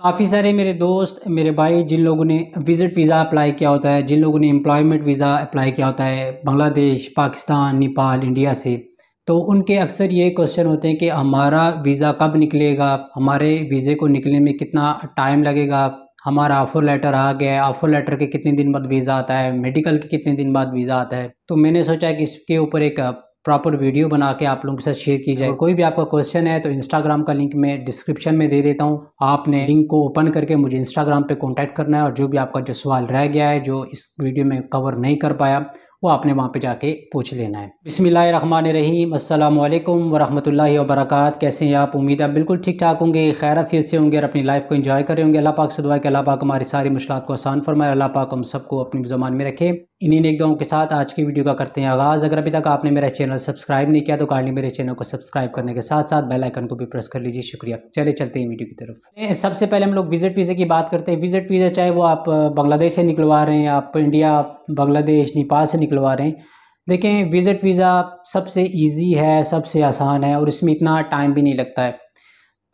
काफ़ी सारे मेरे दोस्त, मेरे भाई जिन लोगों ने विज़िट वीज़ा अप्लाई किया होता है, जिन लोगों ने एम्प्लॉयमेंट वीज़ा अप्लाई किया होता है बांग्लादेश, पाकिस्तान, नेपाल, इंडिया से, तो उनके अक्सर ये क्वेश्चन होते हैं कि हमारा वीज़ा कब निकलेगा? हमारे वीज़े को निकलने में कितना टाइम लगेगा? हमारा ऑफ़र लेटर आ गया है, ऑफ़र लेटर के कितने दिन बाद वीज़ा आता है? मेडिकल के कितने दिन बाद वीज़ा आता है? तो मैंने सोचा कि इसके ऊपर एक प्रॉपर वीडियो बना के आप लोगों के साथ शेयर की जाए। कोई भी आपका क्वेश्चन है तो इंस्टाग्राम का लिंक मैं डिस्क्रिप्शन में दे देता हूँ। आपने लिंक को ओपन करके मुझे इंस्टाग्राम पे कांटेक्ट करना है और जो भी आपका जो सवाल रह गया है, जो इस वीडियो में कवर नहीं कर पाया, वो आपने वहाँ पे जाके पूछ लेना है। बिस्मिल्लाहिर्रहमानिर्रहीम, अस्सलामु अलैकुम वरहमतुल्लाहि वबरकात। कैसे हैं आप? उम्मीद है बिल्कुल ठीक ठाक होंगे, खैर आफियत से होंगे और अपनी लाइफ को एंजॉय कर रहे होंगे। अल्लाह पाक से दुआ है कि अल्लाह पाक हमारी सारी मुश्किलात को आसान फरमाए, अल्लाह पाक हम सबको अपनी ज़बान में रखे। इन्हीं नेक दुआओं के साथ आज की वीडियो का करते हैं आगाज़। अगर अभी तक आपने मेरा चैनल सब्सक्राइब नहीं किया तो काइंडली मेरे चैनल को सब्सक्राइब करने के साथ साथ बेल आइकन को भी प्रेस कर लीजिए। शुक्रिया। चले चलते हैं वीडियो की तरफ। सबसे पहले हम लोग विजिट वीज़े की बात करते हैं। विजिट वीज़ा चाहे वो आप बांग्लादेश से निकलवा रहे हैं, आप इंडिया, बांग्लादेश, नेपाल से निकलवा रहे हैं। देखें, विजिट वीज़ा सबसे ईजी है, सबसे आसान है और इसमें इतना टाइम भी नहीं लगता है।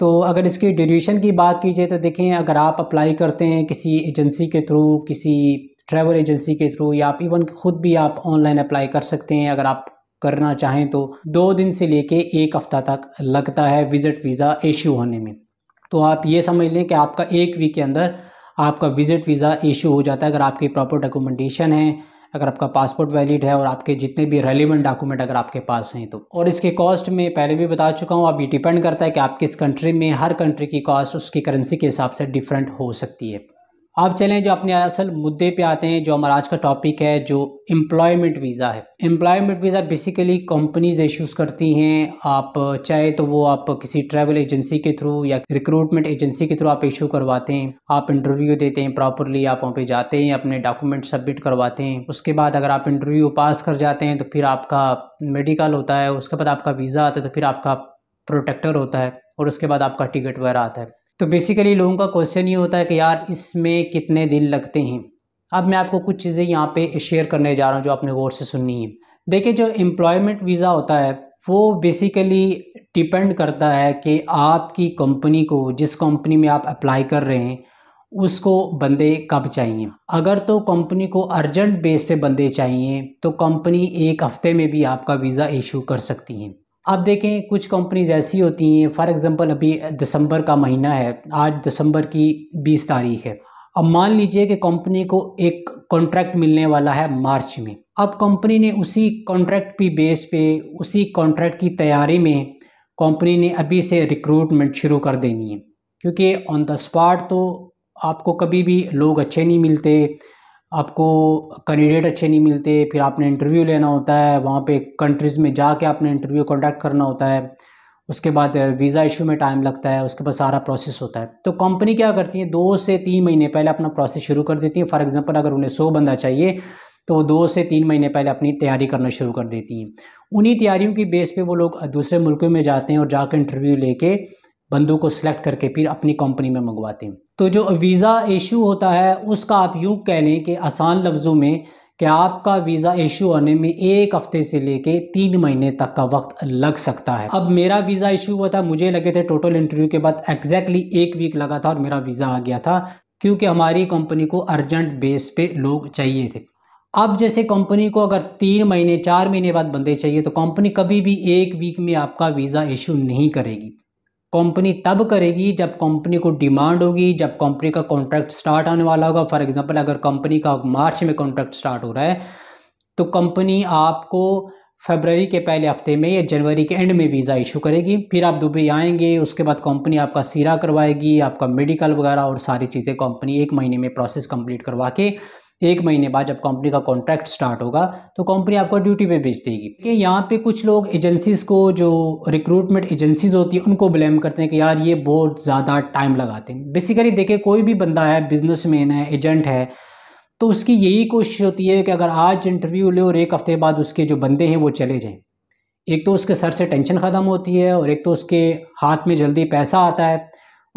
तो अगर इसकी ड्यूरेशन की बात की जाए तो देखें, अगर आप अप्लाई करते हैं किसी एजेंसी के थ्रू, किसी ट्रैवल एजेंसी के थ्रू, या आप इवन खुद भी आप ऑनलाइन अप्लाई कर सकते हैं अगर आप करना चाहें तो 2 दिन से लेके 1 हफ्ता तक लगता है विजिट वीज़ा इशू होने में। तो आप ये समझ लें कि आपका 1 वीक के अंदर आपका विजिट वीज़ा इशू हो जाता है अगर आपकी प्रॉपर डॉक्यूमेंटेशन है, अगर आपका पासपोर्ट वैलिड है और आपके जितने भी रेलिवेंट डॉक्यूमेंट अगर आपके पास हैं तो। और इसके कॉस्ट में पहले भी बता चुका हूँ, अब ये डिपेंड करता है कि आप किस कंट्री में, हर कंट्री की कॉस्ट उसकी करेंसी के हिसाब से डिफरेंट हो सकती है। अब चलें जो अपने असल मुद्दे पे आते हैं, जो हमारा आज का टॉपिक है, जो एम्प्लॉयमेंट वीज़ा है। Employment visa basically companies issues करती हैं। आप चाहे तो वो आप किसी ट्रैवल एजेंसी के थ्रू या रिक्रूटमेंट एजेंसी के थ्रू आप इशू करवाते हैं। आप इंटरव्यू देते हैं प्रॉपरली, आप वहाँ पे जाते हैं, अपने डॉक्यूमेंट सबमिट करवाते हैं। उसके बाद अगर आप इंटरव्यू पास कर जाते हैं तो फिर आपका मेडिकल होता है, उसके बाद आपका वीज़ा आता है, तो फिर आपका प्रोटेक्टर होता है और उसके बाद आपका टिकट वगैरह आता है। तो बेसिकली लोगों का क्वेश्चन ये होता है कि यार इसमें कितने दिन लगते हैं। अब मैं आपको कुछ चीज़ें यहाँ पे शेयर करने जा रहा हूँ जो आपने गौर से सुननी है। देखिए, जो एम्प्लॉयमेंट वीज़ा होता है वो बेसिकली डिपेंड करता है कि आपकी कंपनी को, जिस कंपनी में आप अप्लाई कर रहे हैं, उसको बंदे कब चाहिए। अगर तो कंपनी को अर्जेंट बेस पे बंदे चाहिए तो कंपनी 1 हफ्ते में भी आपका वीज़ा इशू कर सकती है। अब देखें, कुछ कंपनीज ऐसी होती हैं, फॉर एग्जांपल अभी दिसंबर का महीना है, आज दिसंबर की 20 तारीख है। अब मान लीजिए कि कंपनी को एक कॉन्ट्रैक्ट मिलने वाला है मार्च में। अब कंपनी ने उसी कॉन्ट्रैक्ट की बेस पे, उसी कॉन्ट्रैक्ट की तैयारी में कंपनी ने अभी से रिक्रूटमेंट शुरू कर देनी है, क्योंकि ऑन द स्पॉट तो आपको कभी भी लोग अच्छे नहीं मिलते, आपको कैंडिडेट अच्छे नहीं मिलते, फिर आपने इंटरव्यू लेना होता है, वहाँ पे कंट्रीज़ में जाके आपने इंटरव्यू कंडक्ट करना होता है, उसके बाद वीज़ा इशू में टाइम लगता है, उसके बाद सारा प्रोसेस होता है। तो कंपनी क्या करती है, 2 से 3 महीने पहले अपना प्रोसेस शुरू कर देती है। फॉर एग्जांपल अगर उन्हें 100 बंदा चाहिए तो वो 2 से 3 महीने पहले अपनी तैयारी करना शुरू कर देती हैं। उन्हीं तैयारियों की बेस पे वो लोग दूसरे मुल्कों में जाते हैं और जाकर इंटरव्यू लेके बंदों को सिलेक्ट करके फिर अपनी कंपनी में मंगवाते हैं। तो जो वीज़ा इशू होता है उसका आप यूँ कह लें कि आसान लफ्ज़ों में कि आपका वीज़ा इशू होने में 1 हफ्ते से लेके 3 महीने तक का वक्त लग सकता है। अब मेरा वीज़ा इशू हुआ था, मुझे लगे थे टोटल इंटरव्यू के बाद एग्जैक्टली 1 वीक लगा था और मेरा वीज़ा आ गया था, क्योंकि हमारी कंपनी को अर्जेंट बेस पे लोग चाहिए थे। अब जैसे कंपनी को अगर 3 महीने 4 महीने बाद बंदे चाहिए तो कंपनी कभी भी 1 वीक में आपका वीज़ा इशू नहीं करेगी। कंपनी तब करेगी जब कंपनी को डिमांड होगी, जब कंपनी का कॉन्ट्रैक्ट स्टार्ट आने वाला होगा। फॉर एग्जांपल अगर कंपनी का मार्च में कॉन्ट्रैक्ट स्टार्ट हो रहा है तो कंपनी आपको फरवरी के पहले हफ्ते में या जनवरी के एंड में वीज़ा इशू करेगी। फिर आप दुबई आएंगे, उसके बाद कंपनी आपका सीरा करवाएगी, आपका मेडिकल वगैरह और सारी चीज़ें कंपनी 1 महीने में प्रोसेस कंप्लीट करवा के 1 महीने बाद जब कंपनी का कॉन्ट्रैक्ट स्टार्ट होगा तो कंपनी आपको ड्यूटी पे भेज देगी। कि यहाँ पे कुछ लोग एजेंसीज को, जो रिक्रूटमेंट एजेंसीज होती हैं, उनको ब्लेम करते हैं कि यार ये बहुत ज़्यादा टाइम लगाते हैं। बेसिकली देखिए, कोई भी बंदा है, बिजनेसमैन है, एजेंट है, तो उसकी यही कोशिश होती है कि अगर आज इंटरव्यू ले और 1 हफ्ते बाद उसके जो बंदे हैं वो चले जाएँ। एक तो उसके सर से टेंशन ख़त्म होती है और एक तो उसके हाथ में जल्दी पैसा आता है,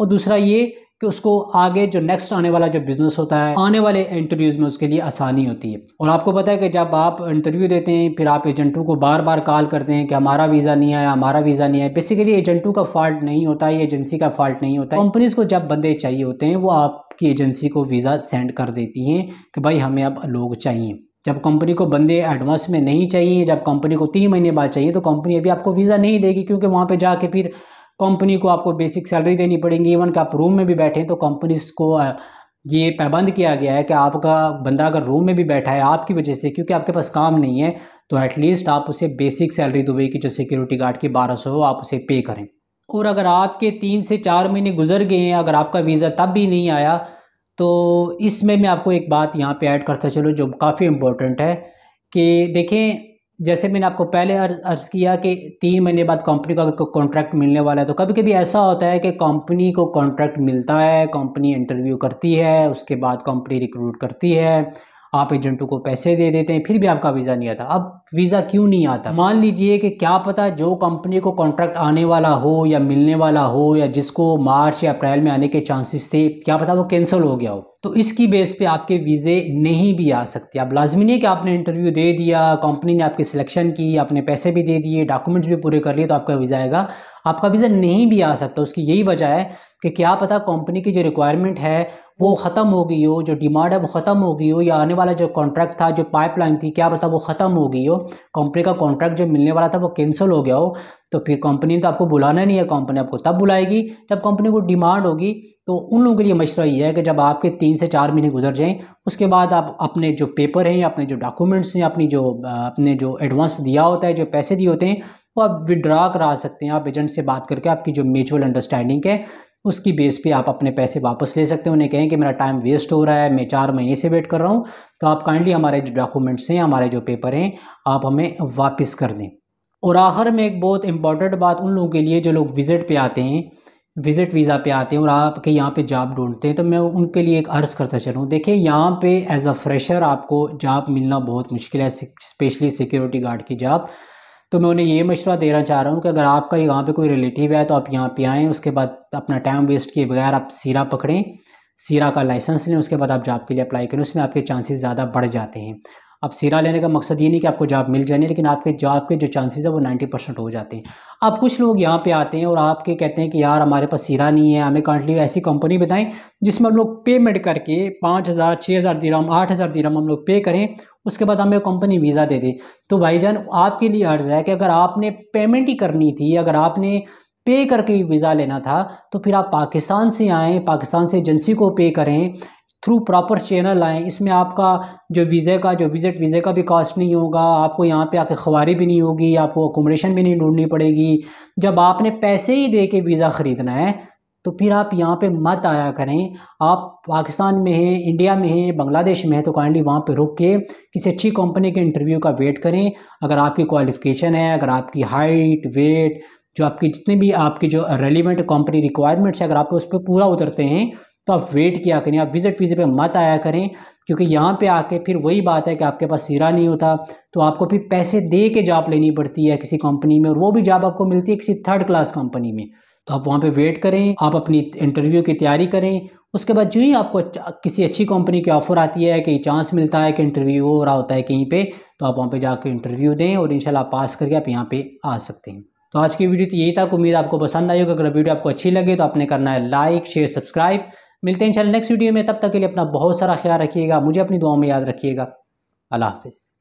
और दूसरा ये कि उसको आगे जो नेक्स्ट आने वाला जो बिज़नेस होता है, आने वाले इंटरव्यूज़ में उसके लिए आसानी होती है। और आपको पता है कि जब आप इंटरव्यू देते हैं फिर आप एजेंटों को बार बार कॉल करते हैं कि हमारा वीज़ा नहीं आया, हमारा वीज़ा नहीं आया। बेसिकली एजेंटों का फॉल्ट नहीं होता है, एजेंसी का फॉल्ट नहीं होता है। कंपनीज़ को जब बंदे चाहिए होते हैं वो आपकी एजेंसी को वीज़ा सेंड कर देती हैं कि भाई हमें अब लोग चाहिए। जब कंपनी को बंदे एडवांस में नहीं चाहिए, जब कंपनी को 3 महीने बाद चाहिए, तो कंपनी अभी आपको वीज़ा नहीं देगी, क्योंकि वहाँ पे जाके फिर कंपनी को आपको बेसिक सैलरी देनी पड़ेगी। इवन कि आप रूम में भी बैठे तो कंपनीज को ये पाबंद किया गया है कि आपका बंदा अगर रूम में भी बैठा है आपकी वजह से, क्योंकि आपके पास काम नहीं है, तो एटलीस्ट आप उसे बेसिक सैलरी दुबई की जो सिक्योरिटी गार्ड की 1200 हो आप उसे पे करें। और अगर आपके 3 से 4 महीने गुजर गए हैं, अगर आपका वीज़ा तब भी नहीं आया, तो इसमें मैं आपको एक बात यहाँ पे ऐड करता चलूँ जो काफ़ी इम्पोर्टेंट है कि देखें, जैसे मैंने आपको पहले अर्ज़ किया कि 3 महीने बाद कंपनी का अगर कॉन्ट्रैक्ट मिलने वाला है, तो कभी कभी ऐसा होता है कि कंपनी को कॉन्ट्रैक्ट मिलता है, कंपनी इंटरव्यू करती है, उसके बाद कंपनी रिक्रूट करती है, आप एजेंटों को पैसे दे देते हैं, फिर भी आपका वीज़ा नहीं आता। अब वीज़ा क्यों नहीं आता? मान लीजिए कि क्या पता जो कंपनी को कॉन्ट्रैक्ट आने वाला हो या मिलने वाला हो, या जिसको मार्च या अप्रैल में आने के चांसेस थे, क्या पता वो कैंसिल हो गया हो, तो इसकी बेस पे आपके वीज़े नहीं भी आ सकते। अब लाजमी नहीं कि आपने इंटरव्यू दे दिया, कंपनी ने आपकी सिलेक्शन की, आपने पैसे भी दे दिए, डॉक्यूमेंट्स भी पूरे कर लिए तो आपका वीज़ा आएगा। आपका वीज़ा नहीं भी आ सकता। उसकी यही वजह है कि क्या पता कंपनी की जो रिक्वायरमेंट है वो ख़त्म हो गई हो, जो डिमांड है वो ख़त्म हो गई हो, या आने वाला जो कॉन्ट्रैक्ट था, जो पाइपलाइन थी, क्या पता वो ख़त्म हो गई हो, कंपनी का कॉन्ट्रैक्ट जो मिलने वाला था वो कैंसिल हो गया हो। तो फिर कंपनी ने तो आपको बुलाना नहीं है, कंपनी आपको तब बुलाएगी जब कंपनी को डिमांड होगी। तो उन लोगों के लिए मशवरा ये है कि जब आपके 3 से 4 महीने गुजर जाएं, उसके बाद आप अपने जो पेपर हैं, अपने जो डॉक्यूमेंट्स हैं, अपने जो एडवांस दिया होता है, जो पैसे दिए होते हैं, वो आप विड्रा करा सकते हैं। आप एजेंट से बात करके आपकी जो म्यूचुअल अंडरस्टैंडिंग है उसकी बेस पे आप अपने पैसे वापस ले सकते हैं। उन्हें कहें कि मेरा टाइम वेस्ट हो रहा है, मैं 4 महीने से वेट कर रहा हूँ, तो आप काइंडली हमारे जो डॉक्यूमेंट्स हैं, हमारे जो पेपर हैं, आप हमें वापस कर दें। और आखिर में एक बहुत इंपॉर्टेंट बात उन लोगों के लिए जो लोग विज़िट पे आते हैं, विज़िट वीज़ा पे आते हैं और आपके यहाँ पे जॉब ढूंढते हैं, तो मैं उनके लिए एक अर्ज़ करता चलूँ। देखिए, यहाँ पे एज़ अ फ्रेशर आपको जॉब मिलना बहुत मुश्किल है, स्पेशली सिक्योरिटी गार्ड की जॉब। तो मैं उन्हें ये मशवरा देना चाह रहा हूँ कि अगर आपका यहाँ पे कोई रिलेटिव है तो आप यहाँ पे आएँ, उसके बाद अपना टाइम वेस्ट किए बगैर आप सीरा पकड़ें, सीरा का लाइसेंस लें, उसके बाद आप जॉब के लिए अप्लाई करें, उसमें आपके चांसेस ज़्यादा बढ़ जाते हैं। अब सीरा लेने का मकसद ये नहीं कि आपको जॉब मिल जाए, लेकिन आपके जॉब के जो चांसेस है वो 90% हो जाते हैं। अब कुछ लोग यहाँ पे आते हैं और आपके कहते हैं कि यार हमारे पास सीरा नहीं है, हमें काइंडली ऐसी कंपनी बताएं जिसमें हम लोग पेमेंट करके 5,000 6,000 दिरहम 8,000 दिरहम हम लोग पे करें, उसके बाद हमें कंपनी वीज़ा दे दे। तो भाईजान आपके लिए अर्ज़ है कि अगर आपने पेमेंट ही करनी थी, अगर आपने पे करके वीज़ा लेना था, तो फिर आप पाकिस्तान से आएँ, पाकिस्तान से एजेंसी को पे करें, थ्रू प्रॉपर चैनल आएँ। इसमें आपका जो वीज़े का, जो विज़िट वीज़े का भी कॉस्ट नहीं होगा, आपको यहाँ पे आके ख्वारी भी नहीं होगी, आपको अकोमोडेशन भी नहीं ढूंढनी पड़ेगी। जब आपने पैसे ही दे के वीज़ा ख़रीदना है तो फिर आप यहाँ पे मत आया करें। आप पाकिस्तान में हैं, इंडिया में हैं, बांग्लादेश में हैं, तो काइंडली वहाँ पे रुक के किसी अच्छी कंपनी के इंटरव्यू का वेट करें। अगर आपकी क्वालिफ़िकेशन है, अगर आपकी हाइट, वेट, जो आपकी जितने भी आपकी जो रेलिवेंट कंपनी रिक्वायरमेंट्स है, अगर आप उस पर पूरा उतरते हैं तो आप वेट किया करें, आप विजिट वीज़े पे मत आया करें। क्योंकि यहाँ पे आके फिर वही बात है कि आपके पास सीरा नहीं होता, तो आपको फिर पैसे दे के जॉब लेनी पड़ती है किसी कंपनी में, और वो भी जॉब आपको मिलती है किसी 3rd क्लास कंपनी में। तो आप वहाँ पे वेट करें, आप अपनी इंटरव्यू की तैयारी करें। उसके बाद जो ही आपको किसी अच्छी कंपनी की ऑफ़र आती है, कहीं चांस मिलता है कि इंटरव्यू हो रहा होता है कहीं पे, तो आप वहाँ पे जाकर इंटरव्यू दें और इंशाल्लाह पास करके आप यहाँ पे आ सकते हैं। तो आज की वीडियो तो यही था, उम्मीद आपको पसंद आई होगा। अगर वीडियो आपको अच्छी लगे तो आपने करना है लाइक, शेयर, सब्सक्राइब। मिलते हैं इंशाल्लाह नेक्स्ट वीडियो में, तब तक के लिए अपना बहुत सारा ख्याल रखिएगा, मुझे अपनी दुआओं में याद रखिएगा। अल्लाह हाफिज़।